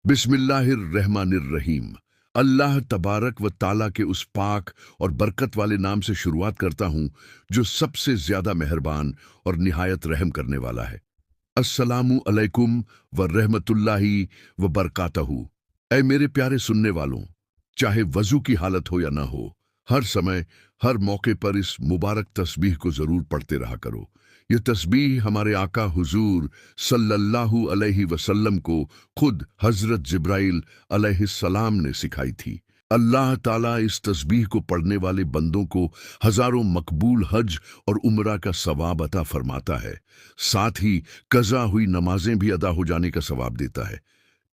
बिस्मिल्लाहिर्रहमानिर्रहीम। अल्लाह तबारक व ताला के उस पाक और बरकत वाले नाम से शुरुआत करता हूँ जो सबसे ज्यादा मेहरबान और निहायत रहम करने वाला है। अस्सलामु अलैकुम व रहमतुल्लाहि व बरकातहू। ऐ मेरे प्यारे सुनने वालों, चाहे वजू की हालत हो या ना हो, हर समय हर मौके पर इस मुबारक तस्बीह को जरूर पढ़ते रहा करो। ये तस्बीह हमारे आका हुजूर सल्लल्लाहु अलैहि वसल्लम को खुद हजरत जिब्राइल अलैहिस्सलाम ने सिखाई थी। अल्लाह ताला इस तस्बीह को पढ़ने वाले बंदों को हजारों मकबूल हज और उम्रा का सवाब अता फरमाता है। साथ ही कज़ा हुई नमाजें भी अदा हो जाने का सवाब देता है।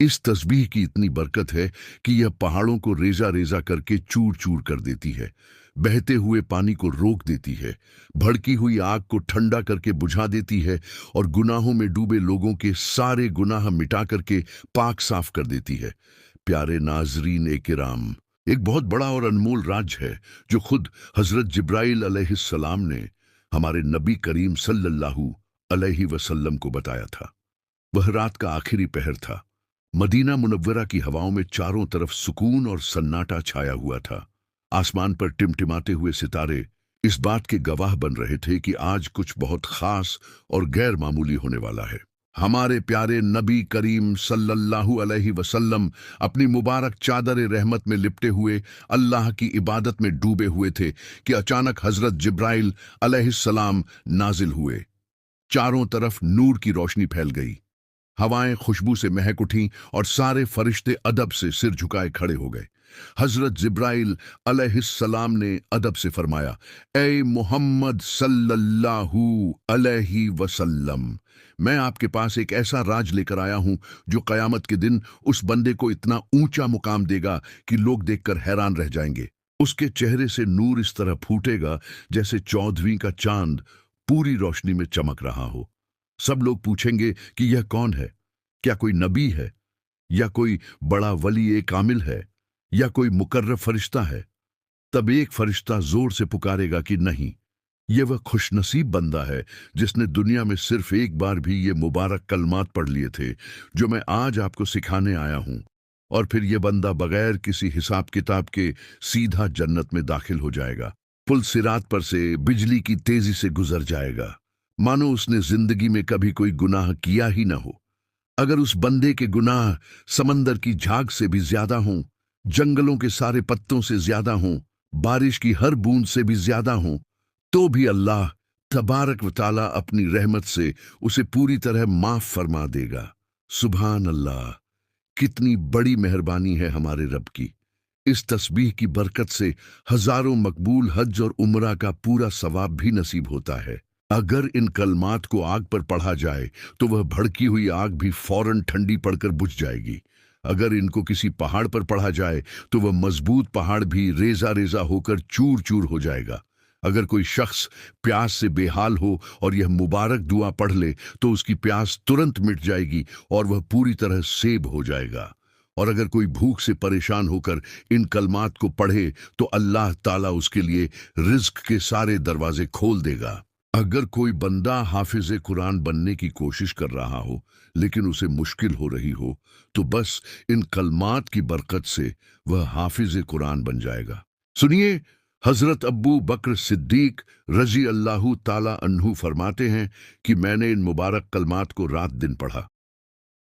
इस तस्बीह की इतनी बरकत है कि यह पहाड़ों को रेजा रेजा करके चूर चूर कर देती है, बहते हुए पानी को रोक देती है, भड़की हुई आग को ठंडा करके बुझा देती है और गुनाहों में डूबे लोगों के सारे गुनाह मिटा करके पाक साफ कर देती है। प्यारे नाजरीन ए किराम, एक बहुत बड़ा और अनमोल राज है जो खुद हजरत जिब्राइल अलैहिस्सलाम ने हमारे नबी करीम सल्लल्लाहु अलैहि वसल्लम को बताया था। वह रात का आखिरी पहर था। मदीना मुनव्वरा की हवाओं में चारों तरफ सुकून और सन्नाटा छाया हुआ था। आसमान पर टिमटिमाते हुए सितारे इस बात के गवाह बन रहे थे कि आज कुछ बहुत खास और गैर मामूली होने वाला है। हमारे प्यारे नबी करीम सल्लल्लाहु अलैहि वसल्लम अपनी मुबारक चादर रहमत में लिपटे हुए अल्लाह की इबादत में डूबे हुए थे कि अचानक हजरत जिब्राइल अलैहिस्सलाम नाजिल हुए। चारों तरफ नूर की रोशनी फैल गई, हवाएं खुशबू से महक उठीं और सारे फरिश्ते अदब से सिर झुकाए खड़े हो गए। हजरत जिब्राइल अलैहिस्सलाम ने अदब से फरमाया, ए मोहम्मद सल्लल्लाहु अलैहि वसल्लम, मैं आपके पास एक ऐसा राज लेकर आया हूं जो कयामत के दिन उस बंदे को इतना ऊंचा मुकाम देगा कि लोग देखकर हैरान रह जाएंगे। उसके चेहरे से नूर इस तरह फूटेगा जैसे 14वीं का चांद पूरी रोशनी में चमक रहा हो। सब लोग पूछेंगे कि यह कौन है? क्या कोई नबी है, या कोई बड़ा वली ए कामिल है, या कोई मुकर्रब फरिश्ता है? तब एक फरिश्ता जोर से पुकारेगा कि नहीं, ये वह खुशनसीब बंदा है जिसने दुनिया में सिर्फ एक बार भी ये मुबारक कलमात पढ़ लिए थे जो मैं आज आपको सिखाने आया हूं। और फिर यह बंदा बगैर किसी हिसाब किताब के सीधा जन्नत में दाखिल हो जाएगा। पुल सिरात पर से बिजली की तेजी से गुजर जाएगा, मानो उसने जिंदगी में कभी कोई गुनाह किया ही ना हो। अगर उस बंदे के गुनाह समंदर की झाग से भी ज्यादा हों, जंगलों के सारे पत्तों से ज्यादा हों, बारिश की हर बूंद से भी ज्यादा हों, तो भी अल्लाह तबारक व ताला अपनी रहमत से उसे पूरी तरह माफ फरमा देगा। सुभान अल्लाह, कितनी बड़ी मेहरबानी है हमारे रब की। इस तस्बीह की बरकत से हजारों मकबूल हज और उम्रा का पूरा सवाब भी नसीब होता है। अगर इन कलमात को आग पर पढ़ा जाए तो वह भड़की हुई आग भी फौरन ठंडी पड़कर बुझ जाएगी। अगर इनको किसी पहाड़ पर पढ़ा जाए तो वह मजबूत पहाड़ भी रेजा रेजा होकर चूर चूर हो जाएगा। अगर कोई शख्स प्यास से बेहाल हो और यह मुबारक दुआ पढ़ ले तो उसकी प्यास तुरंत मिट जाएगी और वह पूरी तरह सेब हो जाएगा। और अगर कोई भूख से परेशान होकर इन कलमात को पढ़े तो अल्लाह ताला उसके लिए रिज्क के सारे दरवाजे खोल देगा। अगर कोई बंदा हाफिज कुरान बनने की कोशिश कर रहा हो लेकिन उसे मुश्किल हो रही हो, तो बस इन कलमात की बरकत से वह हाफिज कुरान बन जाएगा। सुनिए, हजरत अब्बू बकर सिद्दीक रजी अल्लाहु ताला अन्हु फरमाते हैं कि मैंने इन मुबारक कलमात को रात दिन पढ़ा।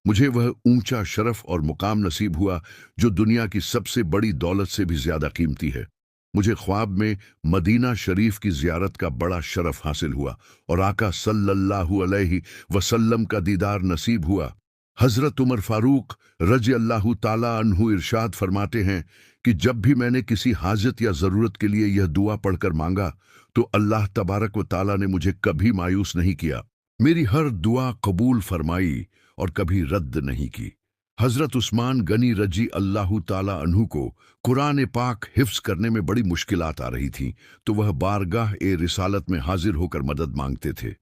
मुझे वह ऊंचा शरफ और मुकाम नसीब हुआ जो दुनिया की सबसे बड़ी दौलत से भी ज्यादा कीमती है। मुझे ख्वाब में मदीना शरीफ की जियारत का बड़ा शरफ हासिल हुआ और आका सल्लल्लाहु अलैहि वसल्लम का दीदार नसीब हुआ। हजरत उमर फारूक रजी अल्लाहु ताला अन्हु इरशाद फरमाते हैं कि जब भी मैंने किसी हाजत या जरूरत के लिए यह दुआ पढ़कर मांगा तो अल्लाह तबारक व ताला ने मुझे कभी मायूस नहीं किया, मेरी हर दुआ कबूल फरमाई और कभी रद्द नहीं की। हजरत उस्मान गनी रजी अल्लाहु ताला अन्हु को कुरान पाक हिफ्स करने में बड़ी मुश्किलात आ रही थीं, तो वह बारगाह ए रिसालत में हाजिर होकर मदद मांगते थे।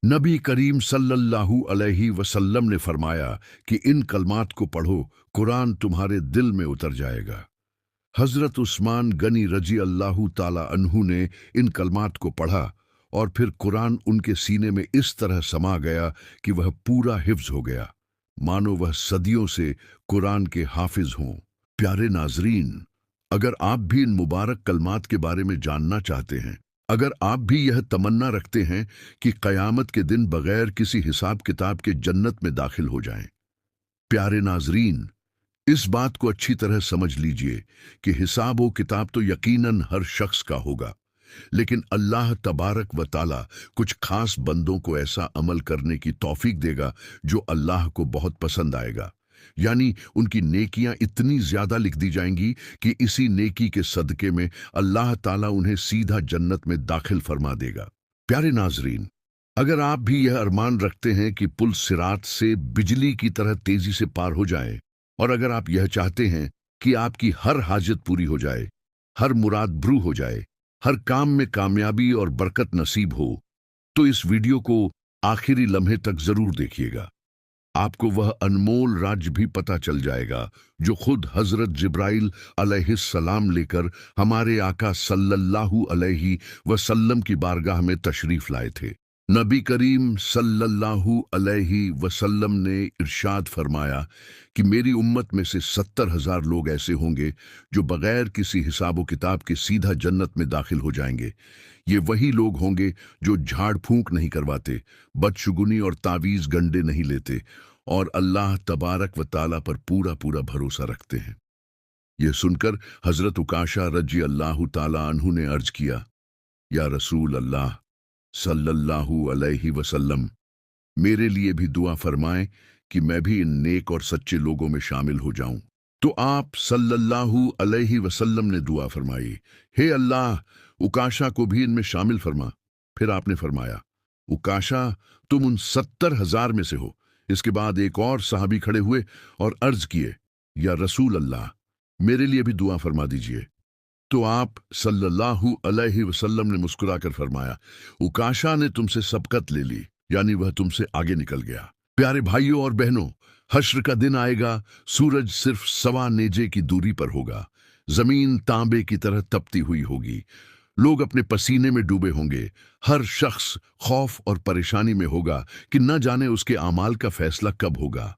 नबी करीम सल्लल्लाहु अलैहि वसल्लम ने फरमाया कि इन कलमात को पढ़ो, कुरान तुम्हारे दिल में उतर जाएगा। हजरत उस्मान गनी रजी अल्लाहु ताला अन्हु ने इन कलमात को पढ़ा और फिर कुरान उनके सीने में इस तरह समा गया कि वह पूरा हिफ्ज हो गया। मानो वह सदियों से कुरान के हाफिज हों। प्यारे नाजरीन, अगर आप भी इन मुबारक कलमात के बारे में जानना चाहते हैं, अगर आप भी यह तमन्ना रखते हैं कि क़यामत के दिन बगैर किसी हिसाब किताब के जन्नत में दाखिल हो जाएं, प्यारे नाजरीन, इस बात को अच्छी तरह समझ लीजिए कि हिसाब व किताब तो यकीनन हर शख्स का होगा, लेकिन अल्लाह तबारक व ताला कुछ खास बंदों को ऐसा अमल करने की तौफीक देगा जो अल्लाह को बहुत पसंद आएगा। यानी उनकी नेकियां इतनी ज्यादा लिख दी जाएंगी कि इसी नेकी के सदके में अल्लाह ताला उन्हें सीधा जन्नत में दाखिल फरमा देगा। प्यारे नाजरीन, अगर आप भी यह अरमान रखते हैं कि पुल सिरात से बिजली की तरह तेजी से पार हो जाए, और अगर आप यह चाहते हैं कि आपकी हर हाजत पूरी हो जाए, हर मुराद भरू हो जाए, हर काम में कामयाबी और बरकत नसीब हो, तो इस वीडियो को आखिरी लम्हे तक जरूर देखिएगा। आपको वह अनमोल राज भी पता चल जाएगा जो खुद हजरत जिब्राइल अलैहिस्सलाम लेकर हमारे आका सल्लल्लाहु अलैहि वसल्लम की बारगाह में तशरीफ लाए थे। नबी करीम सल्लल्लाहु अलैहि वसल्लम ने इरशाद फरमाया कि मेरी उम्मत में से 70,000 लोग ऐसे होंगे जो बगैर किसी हिसाब किताब के सीधा जन्नत में दाखिल हो जाएंगे। ये वही लोग होंगे जो झाड़ फूंक नहीं करवाते, बदशुगुनी और तावीज़ गंडे नहीं लेते और अल्लाह तबारक व ताला पर पूरा पूरा भरोसा रखते हैं। यह सुनकर हजरत उकाशा रजी अल्लाह ताला अन्हु ने अर्ज किया, या रसूल अल्लाह सल्लल्लाहु अलैहि वसल्लम, मेरे लिए भी दुआ फरमाएं कि मैं भी इन नेक और सच्चे लोगों में शामिल हो जाऊं। तो आप सल्लल्लाहु अलैहि वसल्लम ने दुआ फरमाई, हे अल्लाह, उकाशा को भी इनमें शामिल फरमा। फिर आपने फरमाया, उकाशा, तुम उन 70,000 में से हो। इसके बाद एक और सहाबी खड़े हुए और अर्ज किए, या रसूल अल्लाह, मेरे लिए भी दुआ फरमा दीजिए। तो आप सल्लल्लाहु अलैहि वसल्लम ने मुस्कुराकर फरमाया, उकाशा ने तुमसे सबकत ले ली, यानी वह तुमसे आगे निकल गया। प्यारे भाइयों और बहनों, हश्र का दिन आएगा, सूरज सिर्फ 1.25 नेजे की दूरी पर होगा, जमीन तांबे की तरह तपती हुई होगी, लोग अपने पसीने में डूबे होंगे, हर शख्स खौफ और परेशानी में होगा कि न जाने उसके आमाल का फैसला कब होगा।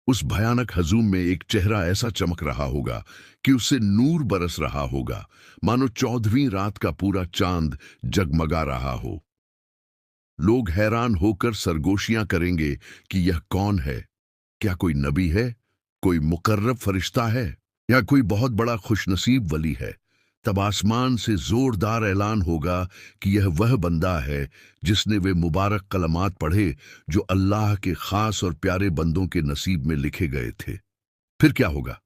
उस भयानक हजूम में एक चेहरा ऐसा चमक रहा होगा कि उससे नूर बरस रहा होगा, मानो 14वीं रात का पूरा चांद जगमगा रहा हो। लोग हैरान होकर सरगोशियां करेंगे कि यह कौन है? क्या कोई नबी है, कोई मुकर्रब फरिश्ता है, या कोई बहुत बड़ा खुशनसीब वली है? तब आसमान से जोरदार ऐलान होगा कि यह वह बंदा है जिसने वे मुबारक कलमात पढ़े जो अल्लाह के खास और प्यारे बंदों के नसीब में लिखे गए थे। फिर क्या होगा?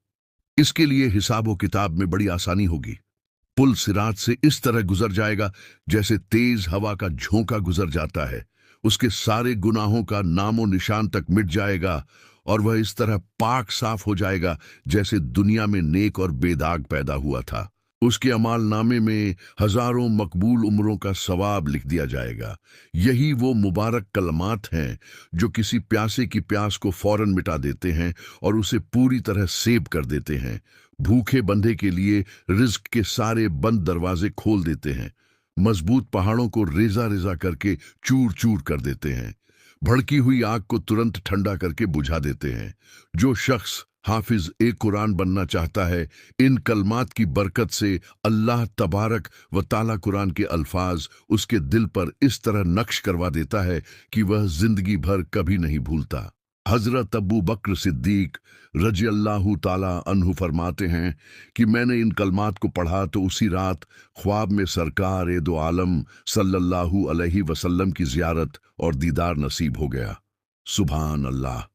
इसके लिए हिसाब व किताब में बड़ी आसानी होगी। पुल सिरात से इस तरह गुजर जाएगा जैसे तेज हवा का झोंका गुजर जाता है। उसके सारे गुनाहों का नामो निशान तक मिट जाएगा और वह इस तरह पाक साफ हो जाएगा जैसे दुनिया में नेक और बेदाग पैदा हुआ था। उसके अमाल नामे में हजारों मकबूल उम्रों का सवाब लिख दिया जाएगा। यही वो मुबारक कलमात हैं जो किसी प्यासे की प्यास को फौरन मिटा देते हैं और उसे पूरी तरह सेब कर देते हैं। भूखे बंदे के लिए रिज्क के सारे बंद दरवाजे खोल देते हैं, मजबूत पहाड़ों को रेजा रेजा करके चूर चूर कर देते हैं, भड़की हुई आग को तुरंत ठंडा करके बुझा देते हैं। जो शख्स हाफिज एक कुरान बनना चाहता है, इन कलमात की बरकत से अल्लाह तबारक व ताला कुरान के अल्फाज उसके दिल पर इस तरह नक्श करवा देता है कि वह जिंदगी भर कभी नहीं भूलता। हजरत अबू बकर सिद्दीक रजी अल्लाह ताला अन्हु फरमाते हैं कि मैंने इन कलमात को पढ़ा तो उसी रात ख्वाब में सरकार ए दो आलम सल्लल्लाहु अलैहि वसल्लम की जियारत और दीदार नसीब हो गया। सुभान अल्लाह।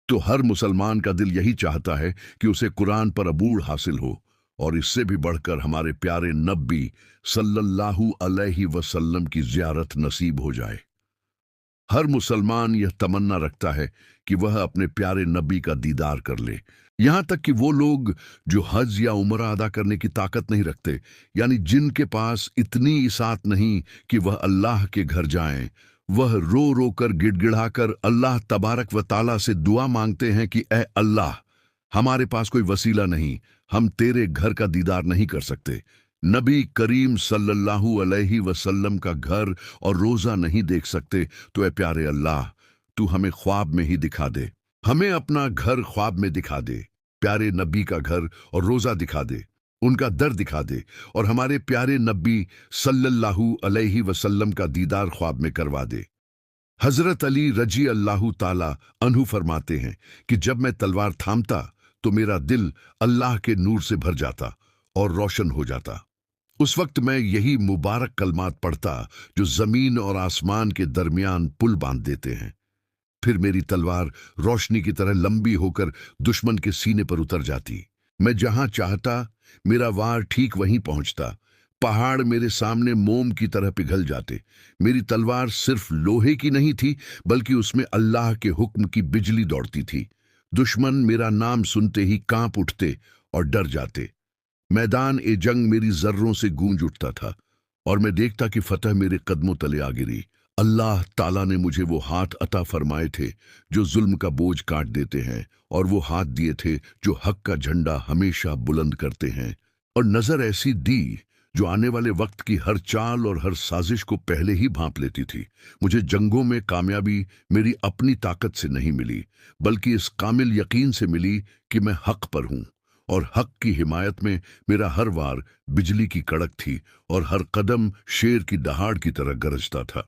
तो हर मुसलमान का दिल यही चाहता है कि उसे कुरान पर अबूर हासिल हो और इससे भी बढ़कर हमारे प्यारे नबी सल्लल्लाहु अलैहि वसल्लम की जियारत नसीब हो जाए। हर मुसलमान यह तमन्ना रखता है कि वह अपने प्यारे नबी का दीदार कर ले। यहाँ तक कि वो लोग जो हज या उमरा अदा करने की ताकत नहीं रखते, यानी जिनके पास इतनी इसात नहीं कि वह अल्लाह के घर जाएं, वह रो रो कर गिड़गिड़ाकर अल्लाह तबारक व ताला से दुआ मांगते हैं कि ए अल्लाह, हमारे पास कोई वसीला नहीं, हम तेरे घर का दीदार नहीं कर सकते। नबी करीम सल्लल्लाहु अलैहि वसल्लम का घर और रोजा नहीं देख सकते, तो ए प्यारे अल्लाह, तू हमें ख्वाब में ही दिखा दे। हमें अपना घर ख्वाब में दिखा दे, प्यारे नबी का घर और रोजा दिखा दे, उनका दर दिखा दे और हमारे प्यारे नबी सल्लल्लाहु अलैहि वसल्लम का दीदार ख्वाब में करवा दे। हजरत अली रजी अल्लाह ताला अन्हु फरमाते हैं कि जब मैं तलवार थामता तो मेरा दिल अल्लाह के नूर से भर जाता और रोशन हो जाता। उस वक्त मैं यही मुबारक कलमात पढ़ता जो जमीन और आसमान के दरमियान पुल बांध देते हैं। फिर मेरी तलवार रोशनी की तरह लंबी होकर दुश्मन के सीने पर उतर जाती। मैं जहां चाहता मेरा वार ठीक वहीं पहुंचता। पहाड़ मेरे सामने मोम की तरह पिघल जाते। मेरी तलवार सिर्फ लोहे की नहीं थी, बल्कि उसमें अल्लाह के हुक्म की बिजली दौड़ती थी। दुश्मन मेरा नाम सुनते ही कांप उठते और डर जाते। मैदान ए जंग मेरी जर्रों से गूंज उठता था और मैं देखता कि फतह मेरे कदमों तले आ गिरी। अल्लाह ताला ने मुझे वो हाथ अता फरमाए थे जो जुल्म का बोझ काट देते हैं, और वो हाथ दिए थे जो हक का झंडा हमेशा बुलंद करते हैं, और नजर ऐसी दी जो आने वाले वक्त की हर चाल और हर साजिश को पहले ही भांप लेती थी। मुझे जंगों में कामयाबी मेरी अपनी ताकत से नहीं मिली, बल्कि इस कामिल यकीन से मिली कि मैं हक पर हूँ, और हक की हिमायत में मेरा हर वार बिजली की कड़क थी और हर कदम शेर की दहाड़ की तरह गरजता था।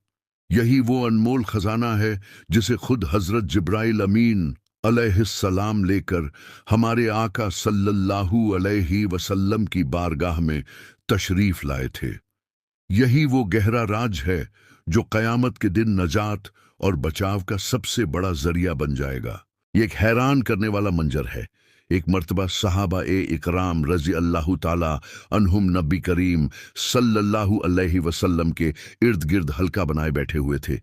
यही वो अनमोल खजाना है जिसे खुद हजरत जिब्राइल अमीन अलैहिस्सलाम लेकर हमारे आका सल्लल्लाहु अलैहि वसल्लम की बारगाह में तशरीफ लाए थे। यही वो गहरा राज है जो कयामत के दिन नजात और बचाव का सबसे बड़ा जरिया बन जाएगा। ये एक हैरान करने वाला मंजर है। एक मर्तबा सहाबा ए इकराम रजी अल्लाह ताला अनहुम नबी करीम सल्लल्लाहु अलैहि वसल्लम के इर्द गिर्द हल्का बनाए बैठे हुए थे।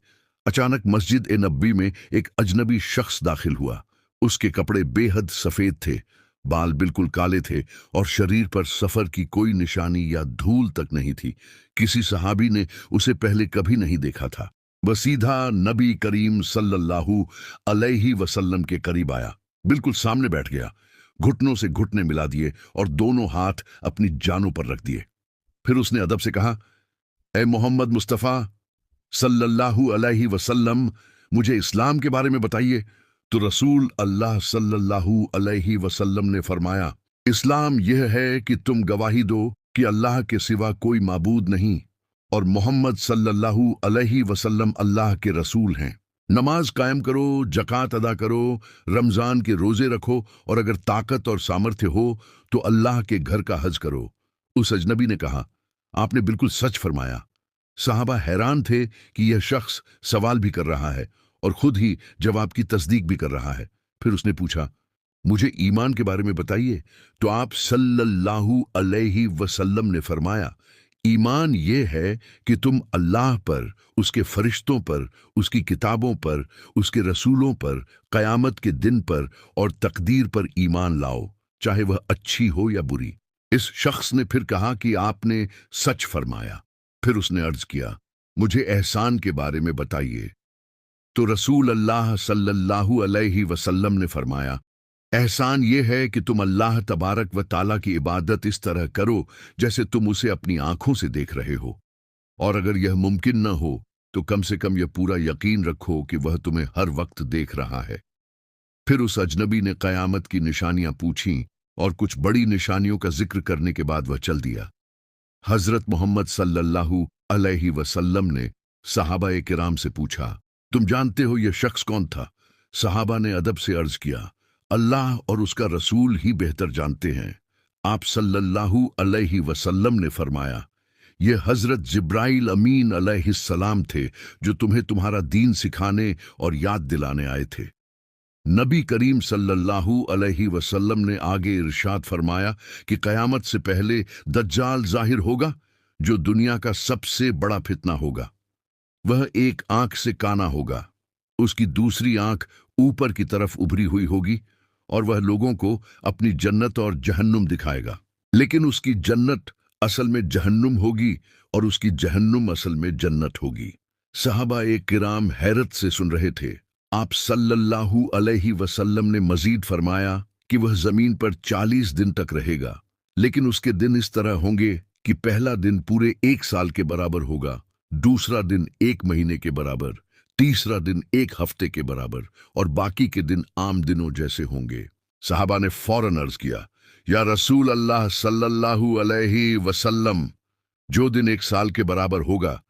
अचानक मस्जिद ए नबी में एक अजनबी शख्स दाखिल हुआ। उसके कपड़े बेहद सफेद थे, बाल बिल्कुल काले थे और शरीर पर सफर की कोई निशानी या धूल तक नहीं थी। किसी सहाबी ने उसे पहले कभी नहीं देखा था। वह सीधा नबी करीम सल्लल्लाहु अलैहि वसल्लम के करीब आया, बिल्कुल सामने बैठ गया, घुटनों से घुटने मिला दिए और दोनों हाथ अपनी जानों पर रख दिए। फिर उसने अदब से कहा, ए मोहम्मद मुस्तफ़ा सल्लल्लाहु अलैहि वसल्लम, मुझे इस्लाम के बारे में बताइए। तो रसूल अल्लाह सल्लल्लाहु अलैहि वसल्लम ने फरमाया, इस्लाम यह है कि तुम गवाही दो कि अल्लाह के सिवा कोई माबूद नहीं और मोहम्मद सल्लल्लाहु अलैहि वसल्लम अल्लाह के रसूल हैं। नमाज कायम करो, जकात अदा करो, रमजान के रोजे रखो, और अगर ताकत और सामर्थ्य हो तो अल्लाह के घर का हज करो। उस अजनबी ने कहा, आपने बिल्कुल सच फरमाया। साहबा हैरान थे कि यह शख्स सवाल भी कर रहा है और खुद ही जवाब की तस्दीक भी कर रहा है। फिर उसने पूछा, मुझे ईमान के बारे में बताइए। तो आप सल्लल्लाहु अलैहि वसल्लम ने फरमाया, ईमान ये है कि तुम अल्लाह पर, उसके फरिश्तों पर, उसकी किताबों पर, उसके रसूलों पर, कयामत के दिन पर और तकदीर पर ईमान लाओ, चाहे वह अच्छी हो या बुरी। इस शख्स ने फिर कहा कि आपने सच फरमाया। फिर उसने अर्ज किया, मुझे एहसान के बारे में बताइए। तो रसूल अल्लाह सल्लल्लाहु अलैहि वसल्लम ने फरमाया, एहसान ये है कि तुम अल्लाह तबारक व ताला की इबादत इस तरह करो जैसे तुम उसे अपनी आंखों से देख रहे हो, और अगर यह मुमकिन न हो तो कम से कम यह पूरा यकीन रखो कि वह तुम्हें हर वक्त देख रहा है। फिर उस अजनबी ने कयामत की निशानियां पूछीं और कुछ बड़ी निशानियों का जिक्र करने के बाद वह चल दिया। हजरत मोहम्मद सल्लल्लाहु अलैहि वसल्लम ने सहाबा किराम से पूछा, तुम जानते हो यह शख्स कौन था? सहाबा ने अदब से अर्ज किया, अल्लाह और उसका रसूल ही बेहतर जानते हैं। आप सल्लल्लाहु अलैहि वसल्लम ने फरमाया, यह हजरत जिब्राइल अमीन अलैहिस्सलाम थे जो तुम्हें तुम्हारा दीन सिखाने और याद दिलाने आए थे। नबी करीम सल्लल्लाहु अलैहि वसल्लम ने आगे इरशाद फरमाया कि कयामत से पहले दज्जाल जाहिर होगा, जो दुनिया का सबसे बड़ा फितना होगा। वह एक आंख से काना होगा, उसकी दूसरी आंख ऊपर की तरफ उभरी हुई होगी और वह लोगों को अपनी जन्नत और जहन्नुम दिखाएगा, लेकिन उसकी जन्नत असल में जहन्नुम होगी और उसकी जहन्नुम असल में जन्नत होगी। सहाबा किराम हैरत से सुन रहे थे। आप सल्लल्लाहु अलैहि वसल्लम ने मजीद फरमाया कि वह जमीन पर 40 दिन तक रहेगा, लेकिन उसके दिन इस तरह होंगे कि पहला दिन पूरे 1 साल के बराबर होगा, दूसरा दिन 1 महीने के बराबर, तीसरा दिन एक हफ्ते के बराबर और बाकी के दिन आम दिनों जैसे होंगे। सहाबा ने फौरन अर्ज किया, या रसूल अल्लाह सल्लल्लाहु अलैहि वसल्लम, जो दिन एक साल के बराबर होगा,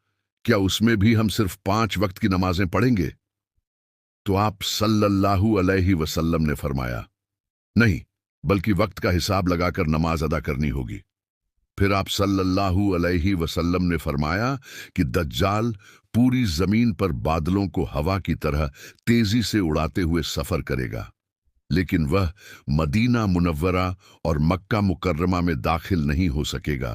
क्या उसमें भी हम सिर्फ 5 वक्त की नमाजें पढ़ेंगे? तो आप सल्लल्लाहु अलैहि वसल्लम ने फरमाया, नहीं, बल्कि वक्त का हिसाब लगाकर नमाज अदा करनी होगी। फिर आप सल्लल्लाहु अलैहि वसल्लम ने फरमाया कि दज्जाल पूरी जमीन पर बादलों को हवा की तरह तेजी से उड़ाते हुए सफर करेगा, लेकिन वह मदीना मुनव्वरा और मक्का मुकर्रमा में दाखिल नहीं हो सकेगा,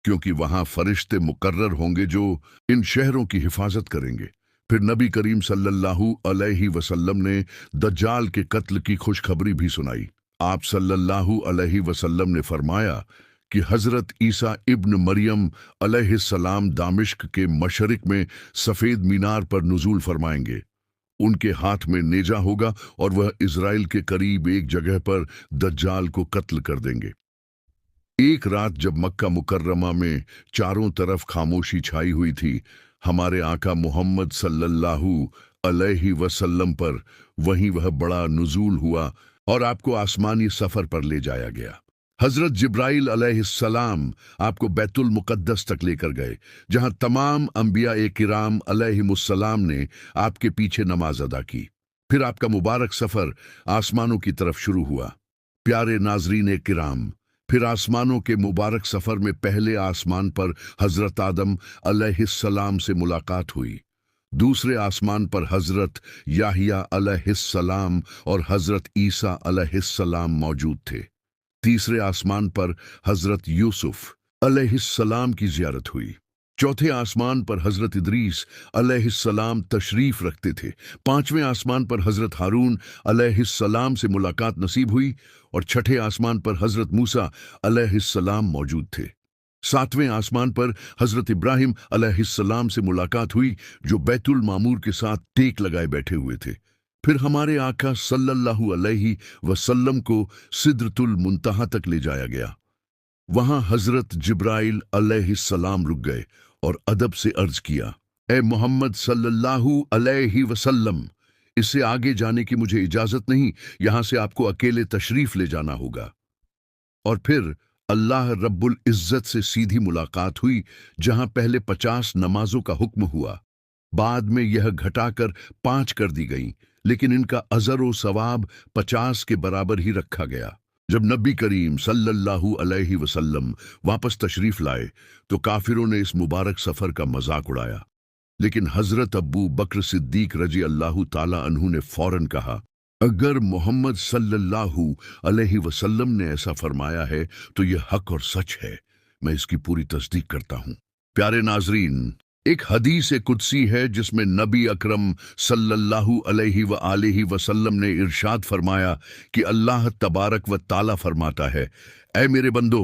क्योंकि वहां फरिश्ते मुकर्रर होंगे जो इन शहरों की हिफाजत करेंगे। फिर नबी करीम सल्लल्लाहु अलैहि वसल्लम ने दज्जाल के कत्ल की खुशखबरी भी सुनाई। आप सल्लल्लाहु अलैहि वसल्लम ने फरमाया कि हजरत ईसा इब्न मरियम अलैहिस्सलाम दामिश्क के मशरिक में सफेद मीनार पर नुज़ूल फरमाएंगे। उनके हाथ में नेजा होगा और वह इज़राइल के करीब एक जगह पर दज्जाल को कत्ल कर देंगे। एक रात जब मक्का मुकर्रमा में चारों तरफ खामोशी छाई हुई थी, हमारे आका मोहम्मद सल्लल्लाहु अलैहि वसल्लम पर वहीं वह बड़ा नुज़ूल हुआ और आपको आसमानी सफर पर ले जाया गया। हजरत जिब्राइल अलैहिस्सलाम आपको बैतुल मुकद्दस तक लेकर गए, जहां तमाम अंबिया ए किराम अलैहिमुस्सलाम ने आपके पीछे नमाज अदा की। फिर आपका मुबारक सफर आसमानों की तरफ शुरू हुआ। प्यारे नाजरीन ए किराम, फिर आसमानों के मुबारक सफर में पहले आसमान पर हजरत आदम अलैहिस्सलाम से मुलाकात हुई। दूसरे आसमान पर हजरत याहिया अलैहिस्सलाम और हजरत ईसा अलैहिस्सलाम मौजूद थे। तीसरे आसमान पर हजरत यूसुफ अलैहिस्सलाम की जियारत हुई। चौथे आसमान पर हजरत इदरीस अलैहिस्सलाम तशरीफ रखते थे। पांचवें आसमान पर हजरत हारून अलैहिस्सलाम से मुलाकात नसीब हुई और छठे आसमान पर हजरत मूसा अलैहिस्सलाम मौजूद थे। सातवें आसमान पर हजरत इब्राहिम अलैहिस्सलाम से मुलाकात हुई, जो बैतुल मामूर के साथ टेक लगाए बैठे हुए थे। फिर हमारे आका सल्लल्लाहु अलैहि वसल्लम को सिदरतुल मुंतहा तक ले जाया गया। वहां हजरत जिब्राइल अलैहिस्सलाम रुक गए और अदब से अर्ज किया, ए मोहम्मद सल्लल्लाहु अलैहि वसल्लम, इससे आगे जाने की मुझे इजाजत नहीं, यहां से आपको अकेले तशरीफ ले जाना होगा। और फिर अल्लाह रब्बुल इज्जत से सीधी मुलाकात हुई, जहां पहले 50 नमाजों का हुक्म हुआ, बाद में यह घटाकर 5 कर दी गई, लेकिन इनका अजर व सवाब 50 के बराबर ही रखा गया। जब नबी करीम सल्लल्लाहु अलैहि वसल्लम वापस तशरीफ लाए तो काफिरों ने इस मुबारक सफर का मजाक उड़ाया, लेकिन हजरत अब्बू बकर सिद्दीक रजी अल्लाह ताला अन्हु ने फौरन कहा, अगर मोहम्मद सल्लल्लाहु अलैहि वसल्लम ने ऐसा फरमाया है तो यह हक और सच है, मैं इसकी पूरी तस्दीक करता हूँ। प्यारे नाजरीन, एक हदीस कुदसी है जिसमें नबी अकरम सल्लल्लाहु अलैहि व आलिहि वसल्लम ने इरशाद फरमाया कि अल्लाह तबारक व ताला फरमाता है, ऐ मेरे बंदो,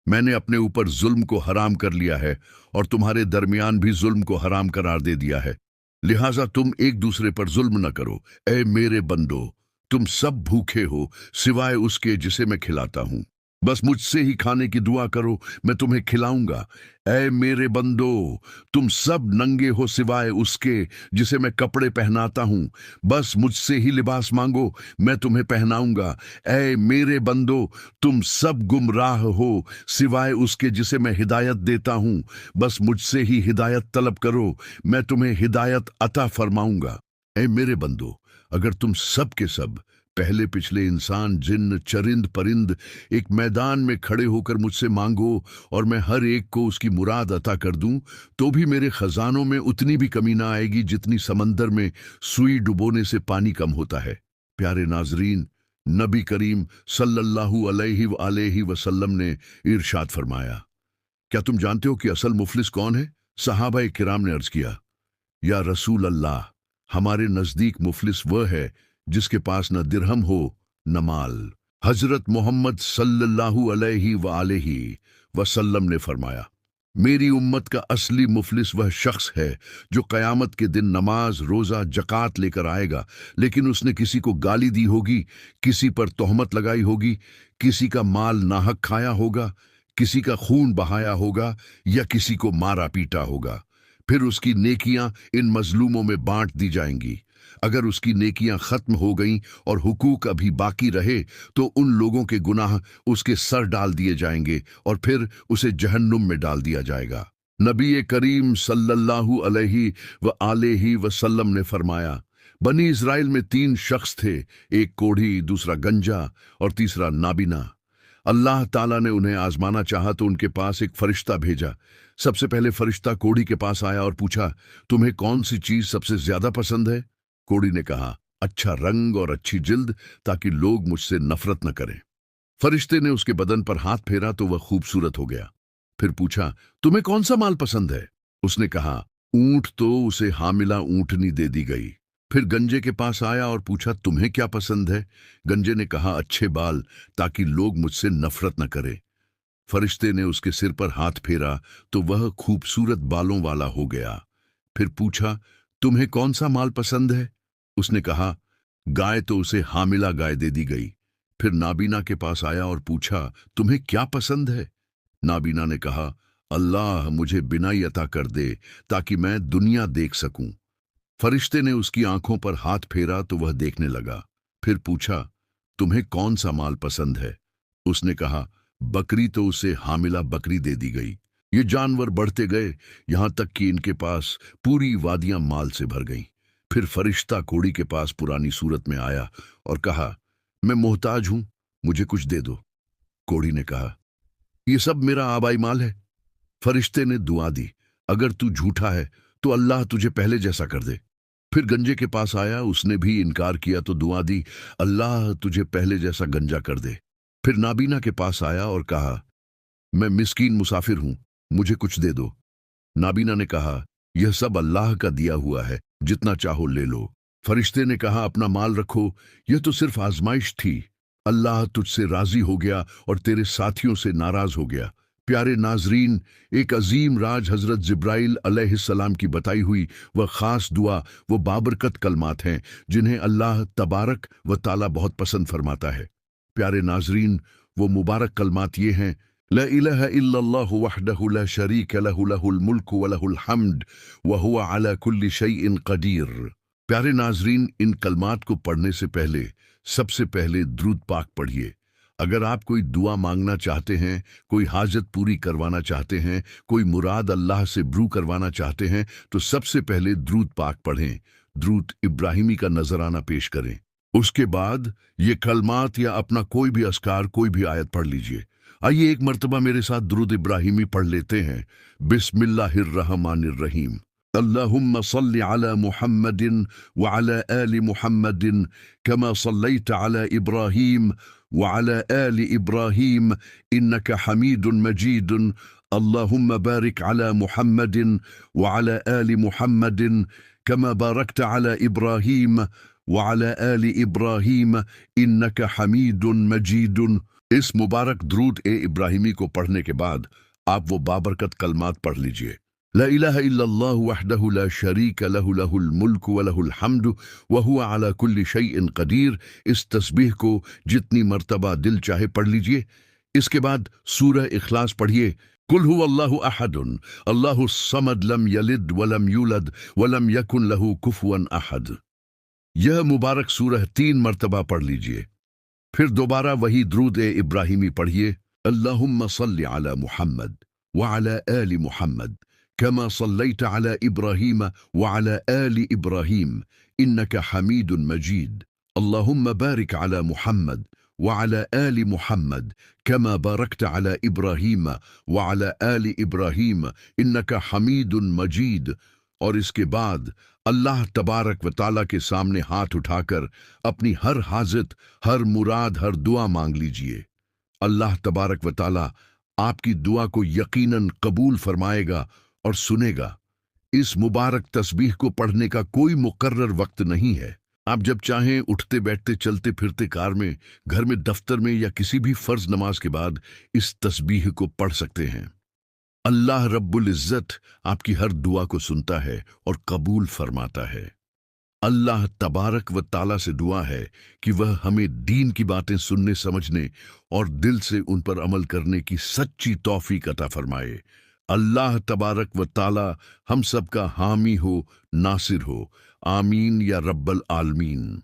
मैंने अपने ऊपर जुल्म को हराम कर लिया है और तुम्हारे दरमियान भी जुल्म को हराम करार दे दिया है, लिहाजा तुम एक दूसरे पर जुल्म न करो। ऐ मेरे बंदो, तुम सब भूखे हो सिवाय उसके जिसे मैं खिलाता हूँ, बस मुझसे ही खाने की दुआ करो, मैं तुम्हें खिलाऊंगा। ऐ मेरे बंदो, तुम सब नंगे हो सिवाय उसके जिसे मैं कपड़े पहनाता हूँ, बस मुझसे ही लिबास मांगो, मैं तुम्हें पहनाऊंगा। ऐ मेरे बंदो, तुम सब गुमराह हो सिवाय उसके जिसे मैं हिदायत देता हूँ, बस मुझसे ही हिदायत तलब करो, मैं तुम्हें हिदायत अता फरमाऊंगा। ऐ मेरे बंदो, अगर तुम सब के सब पहले पिछले इंसान जिन्न चरिंद परिंद एक मैदान में खड़े होकर मुझसे मांगो और मैं हर एक को उसकी मुराद अता कर दूं, तो भी मेरे खजानों में उतनी भी कमी ना आएगी जितनी समंदर में सुई डुबोने से पानी कम होता है। प्यारे नाजरीन, नबी करीम सल्लल्लाहु अलैहि वसल्लम ने इरशाद फरमाया, क्या तुम जानते हो कि असल मुफलिस कौन है? सहाबा किराम ने अर्ज किया, या रसूल अल्लाह, हमारे नजदीक मुफलिस वह है जिसके पास न दिरहम हो न माल। हजरत मोहम्मद सल्लल्लाहु अलैहि वसल्लम ने फरमाया, मेरी उम्मत का असली मुफलिस वह शख्स है जो कयामत के दिन नमाज रोजा जकात लेकर आएगा, लेकिन उसने किसी को गाली दी होगी, किसी पर तोहमत लगाई होगी, किसी का माल नाहक खाया होगा, किसी का खून बहाया होगा या किसी को मारा पीटा होगा। फिर उसकी नेकियां इन मजलूमों में बांट दी जाएंगी। अगर उसकी नेकियां खत्म हो गईं और हुकूक अभी बाकी रहे तो उन लोगों के गुनाह उसके सर डाल दिए जाएंगे और फिर उसे जहन्नुम में डाल दिया जाएगा। नबी करीम सल्लल्लाहु अलैहि व आलिहि वसल्लम ने फरमाया, बनी इस्राइल में 3 शख्स थे, एक कोढ़ी, दूसरा गंजा और तीसरा नाबिना। अल्लाह ताला ने उन्हें आजमाना चाहा तो उनके पास एक फरिश्ता भेजा। सबसे पहले फरिश्ता कोढ़ी के पास आया और पूछा, तुम्हें कौन सी चीज सबसे ज्यादा पसंद है? कोढ़ी ने कहा, अच्छा रंग और अच्छी जिल्द, ताकि लोग मुझसे नफरत न करें। फरिश्ते ने उसके बदन पर हाथ फेरा तो वह खूबसूरत हो गया। फिर पूछा, तुम्हें कौन सा माल पसंद है? उसने कहा, ऊंट, तो उसे हामिला ऊंटनी दे दी गई। फिर गंजे के पास आया और पूछा, तुम्हें क्या पसंद है? गंजे ने कहा, अच्छे बाल, ताकि लोग मुझसे नफरत न करें। फरिश्ते ने उसके सिर पर हाथ फेरा तो वह खूबसूरत बालों वाला हो गया। फिर पूछा, तुम्हें कौन सा माल पसंद है? उसने कहा, गाय, तो उसे हामिला गाय दे दी गई। फिर नाबीना के पास आया और पूछा, तुम्हें क्या पसंद है? नाबीना ने कहा, अल्लाह मुझे बिनाई अता कर दे ताकि मैं दुनिया देख सकूं। फरिश्ते ने उसकी आंखों पर हाथ फेरा तो वह देखने लगा। फिर पूछा, तुम्हें कौन सा माल पसंद है? उसने कहा, बकरी, तो उसे हामिला बकरी दे दी गई। ये जानवर बढ़ते गए, यहां तक कि इनके पास पूरी वादियां माल से भर गईं। फिर फरिश्ता कोढ़ी के पास पुरानी सूरत में आया और कहा, मैं मोहताज हूं, मुझे कुछ दे दो। कोढ़ी ने कहा, ये सब मेरा आबाई माल है। फरिश्ते ने दुआ दी, अगर तू झूठा है तो अल्लाह तुझे पहले जैसा कर दे। फिर गंजे के पास आया, उसने भी इनकार किया तो दुआ दी, अल्लाह तुझे पहले जैसा गंजा कर दे। फिर नाबीना के पास आया और कहा, मैं मिस्कीन मुसाफिर हूं, मुझे कुछ दे दो। नाबीना ने कहा, यह सब अल्लाह का दिया हुआ है, जितना चाहो ले लो। फरिश्ते ने कहा, अपना माल रखो, यह तो सिर्फ आजमाइश थी। अल्लाह तुझसे राजी हो गया और तेरे साथियों से नाराज हो गया। प्यारे नाजरीन, एक अजीम राज हजरत जिब्राइल अलैहिस्सलाम की बताई हुई वह खास दुआ, वो बाबरकत कलमात हैं जिन्हें अल्लाह तबारक व ताला बहुत पसंद फरमाता है। प्यारे नाजरीन, वो मुबारक कलमात ये हैं, ला इलाहा इल्लल्लाहु वहदहु ला शरीक लहु लहुल मुल्क व लहुल हम्द व हुवा अला कुल्ली शैइन कदीर। प्यारे नाजरीन, इन कलमात को पढ़ने से पहले सबसे पहले द्रूद पाक पढ़िए। अगर आप कोई दुआ मांगना चाहते हैं, कोई हाजत पूरी करवाना चाहते हैं, कोई मुराद अल्लाह से ब्रू करवाना चाहते हैं, तो सबसे पहले द्रूद पाक पढ़ें, द्रूद इब्राहिमी का नजराना पेश करें। उसके बाद ये कलमात या अपना कोई भी अस्कार, कोई भी आयत पढ़ लीजिए। आइए एक मर्तबा मेरे साथ द्रूद इब्राहिमी पढ़ लेते हैं। बिस्मिल्लाहिर्रहमानिर्रहीम। अल्लाहुम्मा सल्लि अला मुहम्मदिन व अला आलि मुहम्मदिन कमा सल्लैता अला इब्राहीम व अला आलि इब्राहीम इन्नका हमीदुन मजीदुन। अल्लाहुम्मा बारिक अला मुहम्मदिन व अला आलि मुहम्मदिन कमा बारकता अला इब्राहीम व अला आलि इब्राहीम इन्नका हमीदुन मजीदुन। इस मुबारक द्रूद ए इब्राहिमी को पढ़ने के बाद आप वो बाबरकत कलमात पढ़ लीजिए। ला इलाहा इल्लल्लाह वहदहु ला शरीक लहु लहुल मुल्क व लहुल हम्द व हुवा अला कुल्ली शैइन कदीर। इस तस्बीह को जितनी मर्तबा दिल चाहे पढ़ लीजिए। इसके बाद सूरह इखलास पढ़िए। कुल हुवल्लाहु अहदुन अल्लाहु समद लम यलिद वलम यूलद वलम यकुन लहु कुफुवन अहद। यह मुबारक सूरह 3 मर्तबा पढ़ लीजिए। फिर दोबारा वही द्रूद ए इब्राहिमी पढ़िए। अल्लाहुम्मा सल्लि अला मुहम्मद व अला आलि मुहम्मद कमा सल्लैता अला इब्राहीम व अला आलि इब्राहीम इन्नका हमीदुन मजीद। अल्लाहुम्मा बारिक अला मुहम्मद व अला आलि मुहम्मद कमा बारकता अला इब्राहीम व अला आलि इब्राहीम इन्नका हमीदुन मजीद। और इसके बाद अल्लाह तबारक व ताला के सामने हाथ उठाकर अपनी हर हाजत, हर मुराद, हर दुआ मांग लीजिए। अल्लाह तबारक व ताला आपकी दुआ को यकीनन कबूल फरमाएगा और सुनेगा। इस मुबारक तस्बीह को पढ़ने का कोई मुकर्रर वक्त नहीं है। आप जब चाहें उठते बैठते, चलते फिरते, कार में, घर में, दफ्तर में या किसी भी फर्ज नमाज के बाद इस तस्बीह को पढ़ सकते हैं। अल्लाह रब्बुल इज्जत आपकी हर दुआ को सुनता है और कबूल फरमाता है। अल्लाह तबारक व ताला से दुआ है कि वह हमें दीन की बातें सुनने, समझने और दिल से उन पर अमल करने की सच्ची तौफीक अता फरमाए। اللہ تبارک و تعالی ہم سب کا حامی ہو، ناصر ہو۔ آمین یا رب العالمین۔